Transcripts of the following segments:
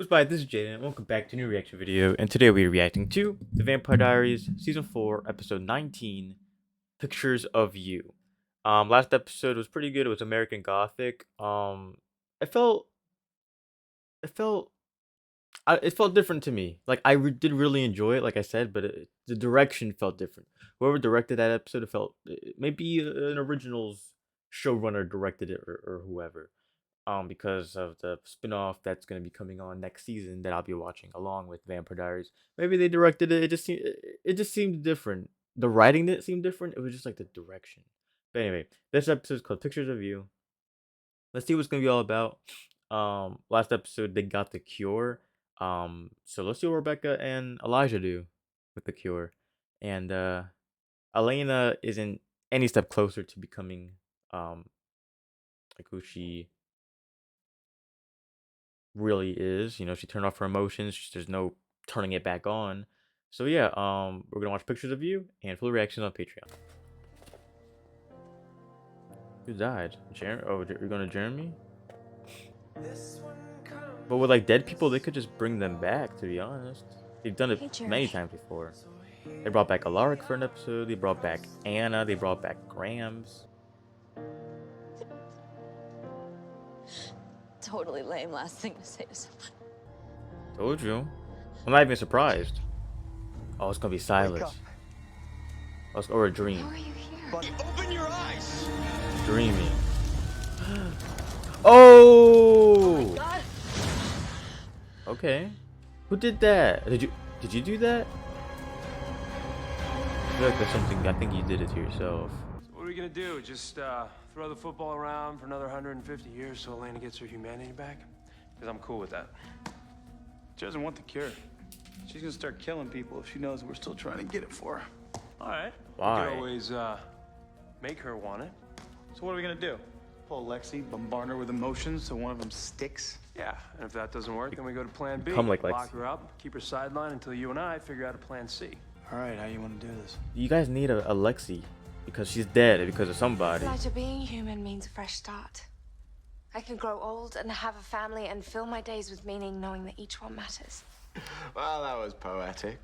What's by? This is Jaden, and welcome back to a new reaction video. And today we are reacting to The Vampire Diaries, Season 4, Episode 19, Pictures of You. Last episode was pretty good. It was American Gothic. It felt, it felt, it felt different to me. Like did really enjoy it, like I said, but the direction felt different. Whoever directed that episode, it felt maybe an originals showrunner directed it or whoever. Because of the spin-off that's going to be coming on next season that I'll be watching along with Vampire Diaries. Maybe they directed it. It just seemed different. The writing didn't seem different. It was just like the direction. But anyway, this episode is called Pictures of You. Let's see what it's gonna be all about. Last episode they got the cure. So let's see what Rebecca and Elijah do with the cure. And Elena isn't any step closer to becoming like who she really is. You know, she turned off her emotions. There's no turning it back on. So yeah, we're gonna watch Pictures of You and full reactions on Patreon. Who died? Oh, you're going to Jeremy? But with like dead people, they could just bring them back. To be honest, they've done it many times before. They brought back Alaric for an episode. They brought back Anna. They brought back Grams. Totally lame last thing to say to someone. Told you. I'm not even surprised. Oh, it's gonna be Silas. Or a dream. How are you here? Open your eyes. Dreaming. Oh! Oh my God. Okay. Who did that? Did you do that? I feel like there's something. I think you did it to yourself. So what are we gonna do? Just throw the football around for another 150 years so Elena gets her humanity back? Because I'm cool with that. She doesn't want the cure. She's gonna start killing people if she knows we're still trying to get it for her. All right. Why? We could always make her want it. So what are we gonna do? Pull Lexi, bombard her with emotions so one of them sticks? Yeah, and if that doesn't work, then we go to plan B. Come like Lock Lexi. her up, keep her sidelined until you and I figure out a plan C. All right, how you want to do this? You guys need a Lexi because she's dead because of somebody. Elijah, being human means a fresh start. I can grow old and have a family and fill my days with meaning, knowing that each one matters. Well, that was poetic.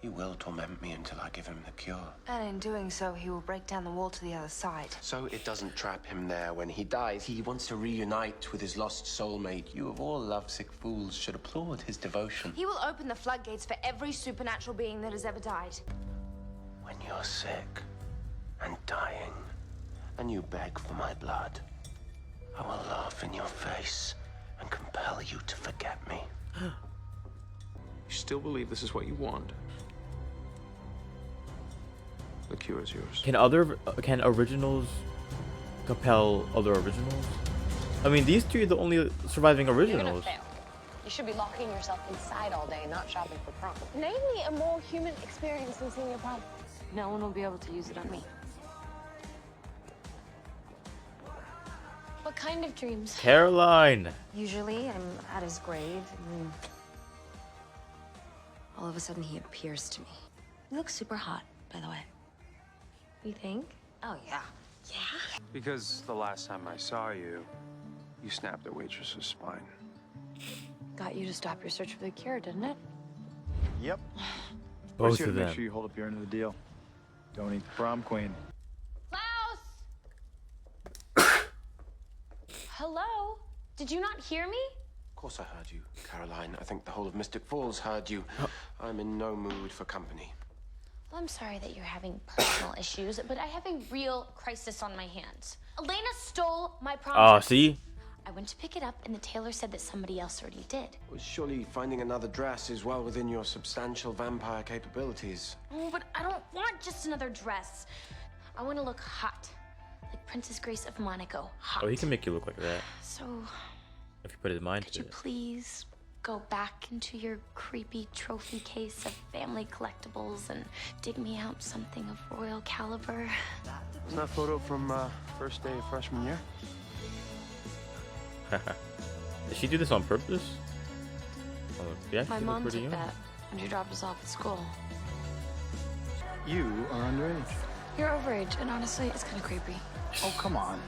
He will torment me until I give him the cure. And in doing so, he will break down the wall to the other side. So it doesn't trap him there when he dies. He wants to reunite with his lost soulmate. You of all lovesick fools should applaud his devotion. He will open the floodgates for every supernatural being that has ever died. When you're sick and dying, and you beg for my blood, I will laugh in your face and compel you to forget me. You still believe this is what you want? The cure is yours. Can originals compel other originals? I mean, these two are the only surviving You're gonna originals. fail. You should be locking yourself inside all day, not shopping for prom. Name me a more human experience than seeing your prom. No one will be able to use it on me. What kind of dreams? Caroline. Usually, I'm at his grave, and all of a sudden he appears to me. He looks super hot, by the way. You think? Oh, yeah. Yeah? Because the last time I saw you, you snapped a waitress's spine. Got you to stop your search for the cure, didn't it? Yep. Both you of Make them. sure you hold up your end of the deal. Don't eat the prom queen. Klaus! Hello? Did you not hear me? Of course I heard you, Caroline. I think the whole of Mystic Falls heard you. I'm in no mood for company. Well, I'm sorry that you're having personal issues, but I have a real crisis on my hands. Elena stole my prom Oh, dress. see? I went to pick it up, and the tailor said that somebody else already did. Well, surely finding another dress is well within your substantial vampire capabilities. Oh, but I don't want just another dress. I want to look hot. Like Princess Grace of Monaco. Hot. Oh, he can make you look like that So, if you put his mind could to you it. please go back into your creepy trophy case of family collectibles and dig me out something of royal caliber? Isn't that photo from first day of freshman year? Did she do this on purpose? Oh, yeah, My she mom looked took pretty young. that when she dropped us off at school. You are underage. You're overage, and honestly, it's kind of creepy. Oh, come on.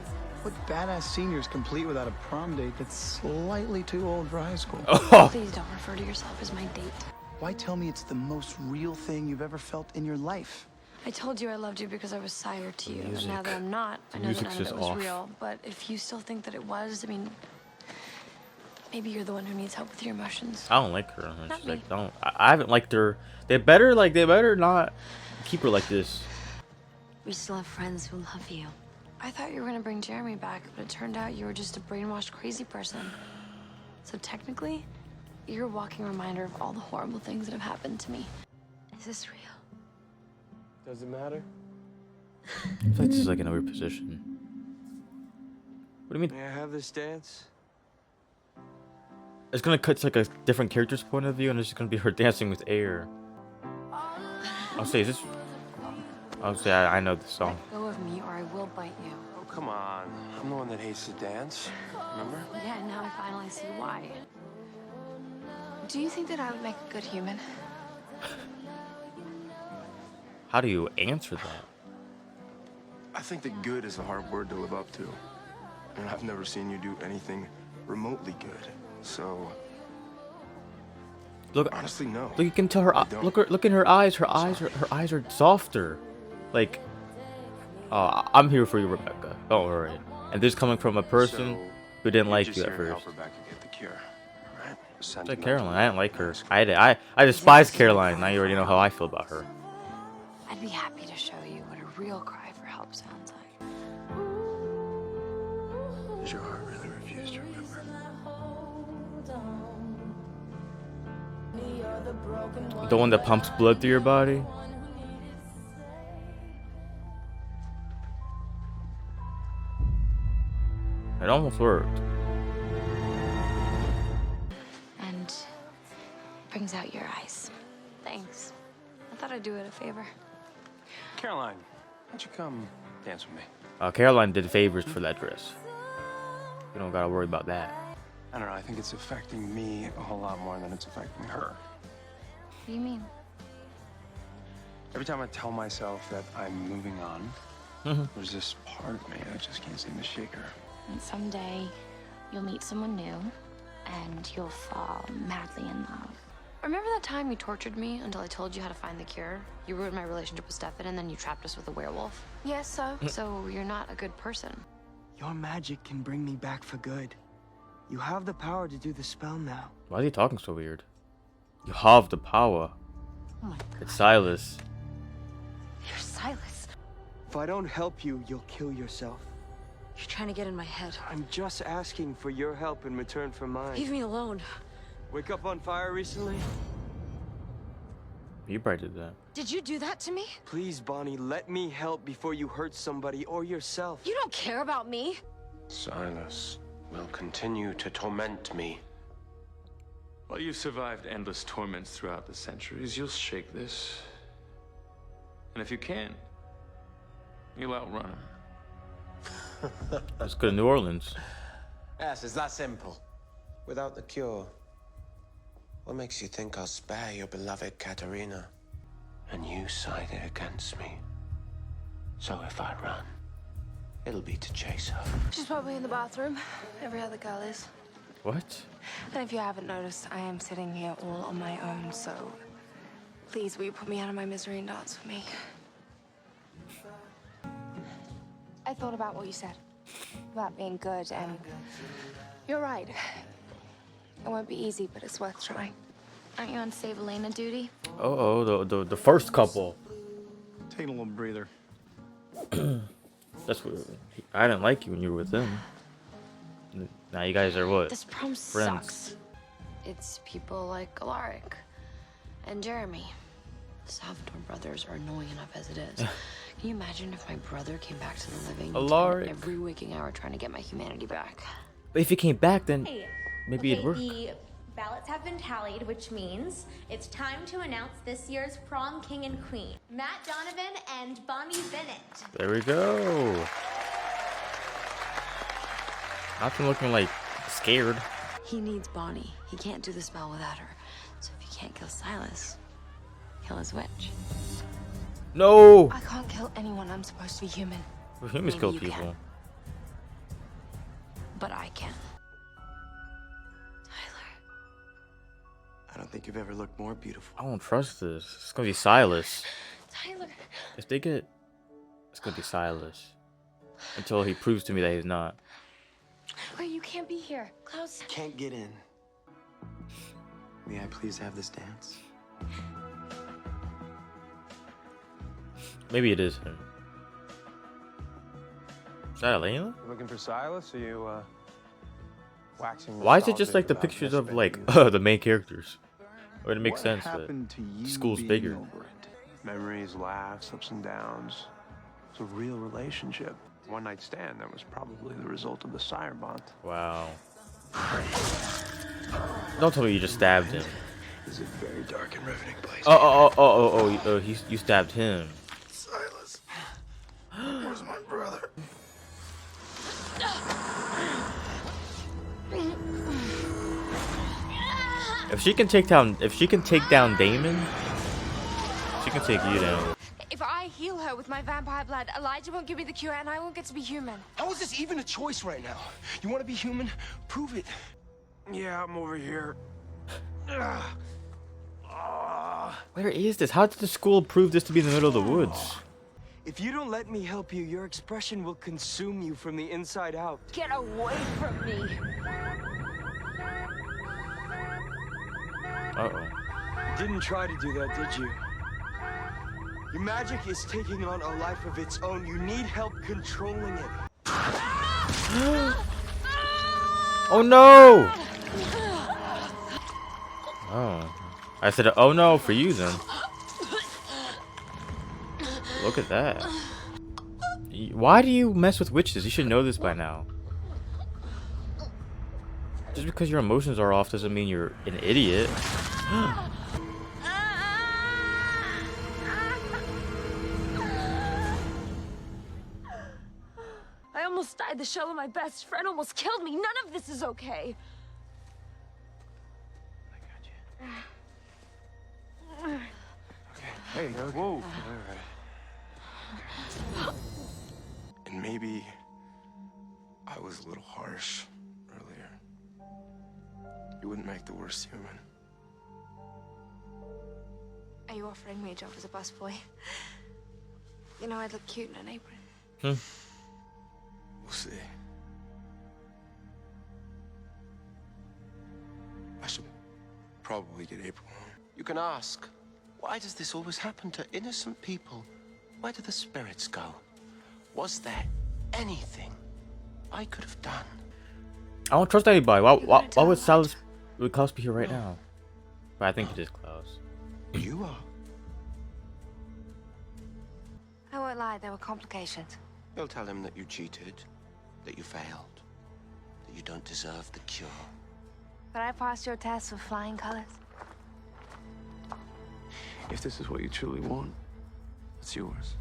What badass seniors complete without a prom date that's slightly too old for high school? Oh, Please don't refer to yourself as my date. Why tell me it's the most real thing you've ever felt in your life? I told you I loved you because I was sire to you. music. And now that I'm not, I know that music's none of just it was off. real. But if you still think that it was, I mean, maybe you're the one who needs help with your emotions. I don't like her. Not She's me. like, don't. I haven't liked her. They better not keep her like this. We still have friends who love you. I thought you were gonna bring Jeremy back, but it turned out you were just a brainwashed crazy person. So technically, you're a walking reminder of all the horrible things that have happened to me. Is this real? Does it matter? I feel like this is like in a weird position. What do you mean? May I have this dance? It's gonna cut to like a different character's point of view, and it's just gonna be her dancing with air. I'll say, is this? I'll say, I know this song. Let go of me or I will bite you. Oh, come on. I'm the one that hates to dance. Remember? Yeah, now I finally see why. Do you think that I would make a good human? How do you answer that? I think that good is a hard word to live up to. And I've never seen you do anything remotely good. So, Look, honestly, no. look, you can tell her. I don't. Look in her eyes. Her eyes are softer. Like, I'm here for you, Rebecca. Don't worry. And this coming from a person who didn't like just you at here to first. help Rebecca get the cure, right? It's like Caroline. I didn't like her. I despise Caroline. Now you already know how I feel about her. I'd be happy to show you what a real cry for help sounds like. Does your heart really refuse to remember? The one that pumps blood through your body. It almost worked. And brings out your eyes. Thanks. I thought I'd do it a favor. Caroline, why don't you come dance with me? Caroline did favors for that dress. You don't gotta worry about that. I don't know. I think it's affecting me a whole lot more than it's affecting her. What do you mean? Every time I tell myself that I'm moving on, there's this part of me that just can't seem to shake her. And someday, you'll meet someone new, and you'll fall madly in love. Remember that time you tortured me until I told you how to find the cure? You ruined my relationship with Stefan, and then you trapped us with a werewolf. Yes, so? So you're not a good person. Your magic can bring me back for good. You have the power to do the spell now. Why is he talking so weird? You have the power. Oh my god. It's Silas. You're Silas. If I don't help you, you'll kill yourself. You're trying to get in my head. I'm just asking for your help in return for mine. Leave me alone. Wake up on fire recently? You probably did that. Did you do that to me? Please, Bonnie, let me help before you hurt somebody or yourself. You don't care about me. Silas will continue to torment me. Well, you've survived endless torments throughout the centuries. You'll shake this. And if you can, you'll outrun him. Let's go to New Orleans. Yes, it's that simple. Without the cure, what makes you think I'll spare your beloved Katerina? And you sided against me. So if I run, it'll be to chase her. She's probably in the bathroom. Every other girl is. What? And if you haven't noticed, I am sitting here all on my own, so please, will you put me out of my misery and dance with me? I thought about what you said about being good, and you're right. It won't be easy, but it's worth trying. Aren't you on Save Elena duty? The first couple. Taking a little breather. That's what I didn't like you when you were with them. Now you guys are what? This prom Friends. sucks. It's people like Alaric and Jeremy. The Salvatore brothers are annoying enough as it is. Can you imagine if my brother came back to the living? He'd Alaric. spend every waking hour trying to get my humanity back. But if he came back, then Hey, maybe it'd work. The ballots have been tallied, which means it's time to announce this year's prom king and queen. Matt Donovan and Bonnie Bennett. There we go. Not them looking like scared. He needs Bonnie. He can't do the spell without her. So if he can't kill Silas, kill his witch. No. I can't kill anyone. I'm supposed to be human. Humans Maybe kill you people. can. but I can. I don't think you've ever looked more beautiful. I don't trust this. It's gonna be Silas. Tyler. If they get, it's gonna be Silas until he proves to me that he's not. Wait, you can't be here. Klaus. Can't get in. May I please have this dance? Maybe it is him. Is that Elena? Looking for Silas? Or you waxing? Why is it just nostalgic like the about pictures of yesterday? like the main characters? I mean, it makes What sense that happened to you school's being bigger. over it? Memories, laughs, ups and downs. It's a real relationship. One night stand that was probably the result of the sire bond. Wow. Don't tell me you just stabbed him. It's a very dark and riveting place. You stabbed him. Silas. Where's my brother? If she can take down Damon, she can take you down. If I heal her with my vampire blood, Elijah won't give me the cure and I won't get to be human. How is this even a choice right now? You want to be human? Prove it. Yeah, I'm over here. Where is this? How did the school prove this to be in the middle of the woods? If you don't let me help you, your expression will consume you from the inside out. Get away from me. Uh-oh. Didn't try to do that, did you? Your magic is taking on a life of its own. You need help controlling it. Oh no! Oh. I said, oh no, for you then. Look at that. Why do you mess with witches? You should know this by now. Just because your emotions are off doesn't mean you're an idiot. I almost died. The shell of my best friend almost killed me. None of this is okay. Hey, whoa. All right. And maybe I was a little harsh earlier. You wouldn't make the worst human. Are you offering me a job as a busboy? You know, I'd look cute in an apron. We'll see. I should probably get April home. You can ask, why does this always happen to innocent people? Where do the spirits go? Was there anything I could have done? I don't trust anybody. Why would Klaus be here right now? But I think it is Klaus. You are. I won't lie, there were complications. You'll tell him that you cheated, that you failed, that you don't deserve the cure. But I passed your test with flying colors. If this is what you truly want, it's yours.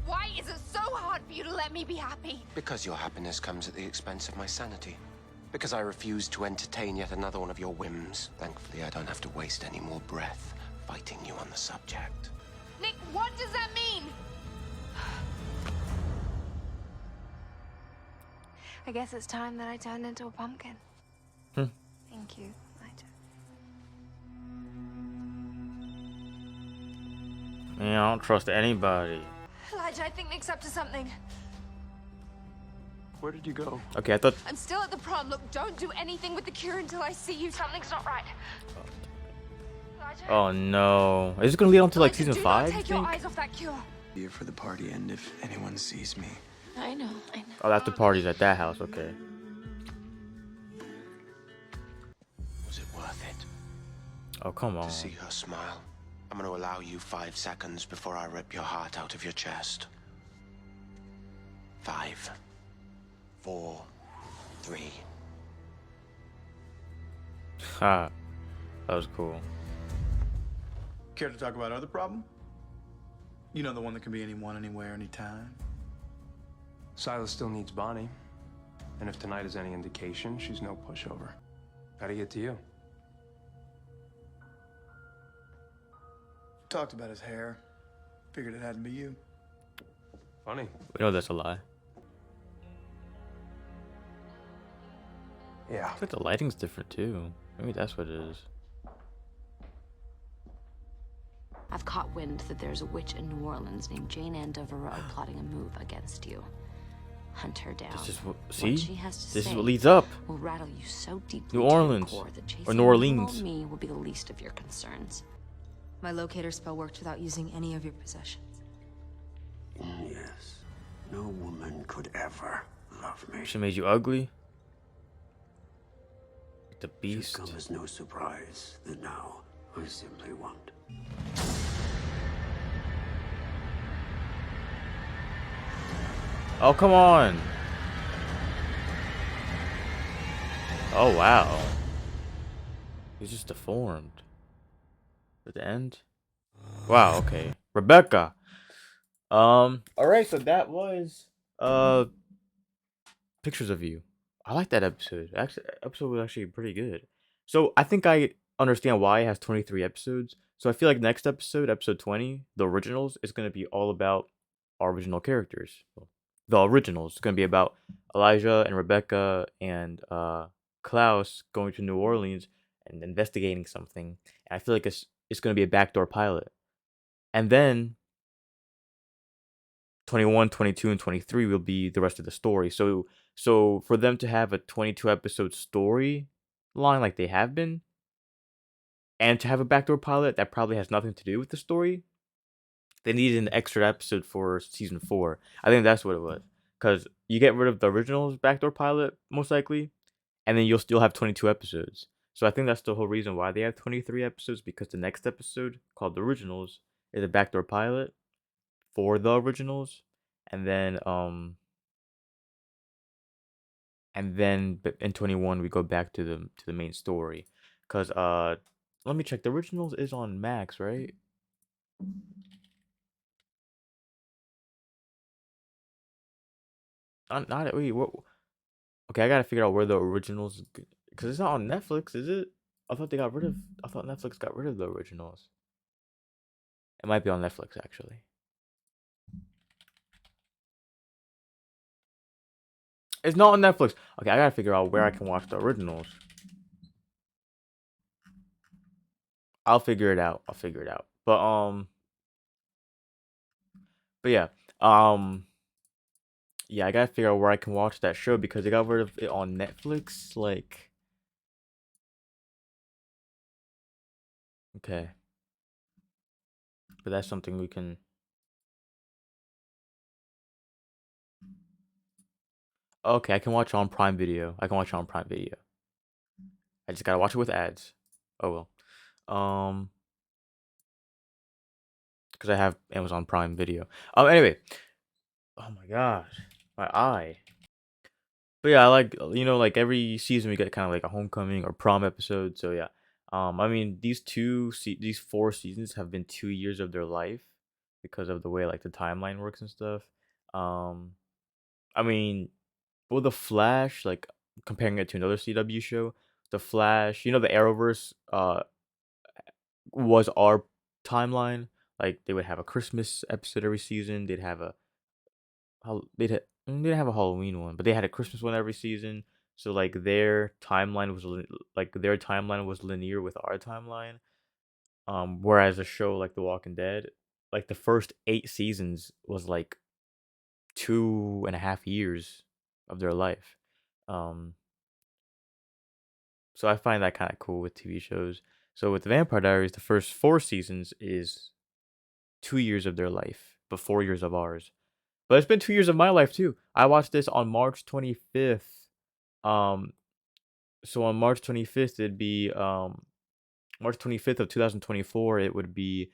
Why is it so hard for you to let me be happy? Because your happiness comes at the expense of my sanity. Because I refuse to entertain yet another one of your whims. Thankfully, I don't have to waste any more breath fighting you on the subject. Nick, what does that mean? I guess it's time that I turned into a pumpkin. Thank you, Elijah. Man, I don't trust anybody. Elijah, I think Nick's up to something. Where did you go? Okay, I thought. I'm still at the prom. Look, don't do anything with the cure until I see you. Something's not right. Elijah? Oh no. Is it gonna lead on to like season do 5? Not take your eyes off that cure. Here for the party end if anyone sees me. I know. Oh, after parties at that house. Okay. Was it worth it? Oh, come on. To see her smile. I'm going to allow you 5 seconds before I rip your heart out of your chest. 5, 4, 3. Ha. That was cool. Care to talk about other problem? You know, the one that can be anyone, anywhere, anytime. Silas still needs Bonnie. And if tonight is any indication, she's no pushover. Gotta get to you. Talked about his hair. Figured it had to be you. Funny. We know that's a lie. Yeah. It's like the lighting's different too. Maybe that's what it is. I've caught wind that there's a witch in New Orleans named Jane Ann Devereaux plotting a move against you. Hunt her down. This is what. What See, she has to this say is what leads up. will rattle you so deeply New to your Orleans core that chasing or New little Orleans. old me will be the least of your concerns. My locator spell worked without using any of your possessions. Yes. No woman could ever love me. She made you ugly. The beast. Should come as no surprise that now I simply want. Oh, come on. Oh, wow. He's just deformed. At the end? Wow, okay. Rebecca. Alright, so that was Pictures of You. I like that episode. Actually, episode was actually pretty good. So I think I understand why it has 23 episodes. So I feel like next episode, episode 20, the originals, is gonna be all about our original characters. The originals. It's gonna be about Elijah and Rebecca and Klaus going to New Orleans and investigating something. And I feel like it's gonna be a backdoor pilot. And then 21, 22, and 23 will be the rest of the story. So for them to have a 22 episode story line like they have been, and to have a backdoor pilot that probably has nothing to do with the story, they needed an extra episode for season 4. I think that's what it was. Because you get rid of the original's backdoor pilot, most likely, and then you'll still have 22 episodes. So I think that's the whole reason why they have 23 episodes, because the next episode, called The Originals, is a backdoor pilot for the originals. And then in 21 we go back to the main story. Cause let me check. The originals is on Max, right? Not wait. What? Okay, I gotta figure out where the originals. Cause it's not on Netflix, is it? I thought they got rid of. I thought Netflix got rid of the originals. It might be on Netflix actually. It's not on Netflix. Okay, I gotta figure out where I can watch the originals. I'll figure it out. I'll figure it out. But yeah. Yeah, I gotta figure out where I can watch that show because they got rid of it on Netflix. Like, okay, but that's something we can. Okay, I can watch it on Prime Video. I can watch it on Prime Video. I just gotta watch it with ads. Oh well. Because I have Amazon Prime Video. Anyway. Oh my gosh, my eye. But yeah, I like like every season we get kind of like a homecoming or prom episode. So yeah, I mean these 4 seasons have been 2 years of their life because of the way like the timeline works and stuff. Um, I mean, well, the Flash, like comparing it to another CW show, the Flash, the Arrowverse, was our timeline. Like they would have a Christmas episode every season. They'd have a they didn't have a Halloween one, but they had a Christmas one every season. So like their timeline was linear with our timeline. Whereas a show like The Walking Dead, like the first 8 seasons was like 2.5 years of their life. Um, so I find that kind of cool with TV shows. So with the Vampire Diaries, the first 4 seasons is 2 years of their life, but 4 years of ours. But it's been 2 years of my life too. I watched this on March 25th. Um, so on March 25th, it'd be March 25th of 2024. It would be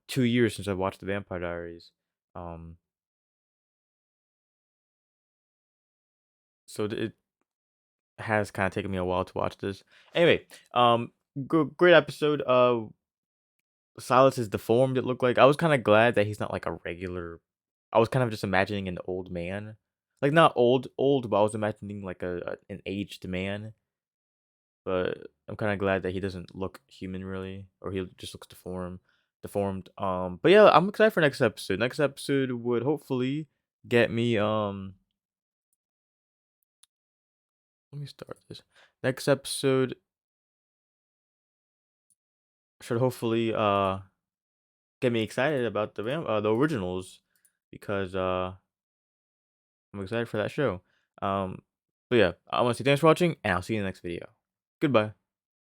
2 years since I watched The Vampire Diaries. Um, so it has kind of taken me a while to watch this. Anyway, great episode. Silas is deformed. It looked like I was kind of glad that he's not like a regular. I was kind of just imagining an old man, like not old, but I was imagining like an aged man. But I'm kind of glad that he doesn't look human really, or he just looks deformed. But yeah, I'm excited for next episode. Next episode would hopefully get me let me start this. Next episode should hopefully get me excited about the originals, because I'm excited for that show. Um, but yeah, I want to say thanks for watching, and I'll see you in the next video. Goodbye.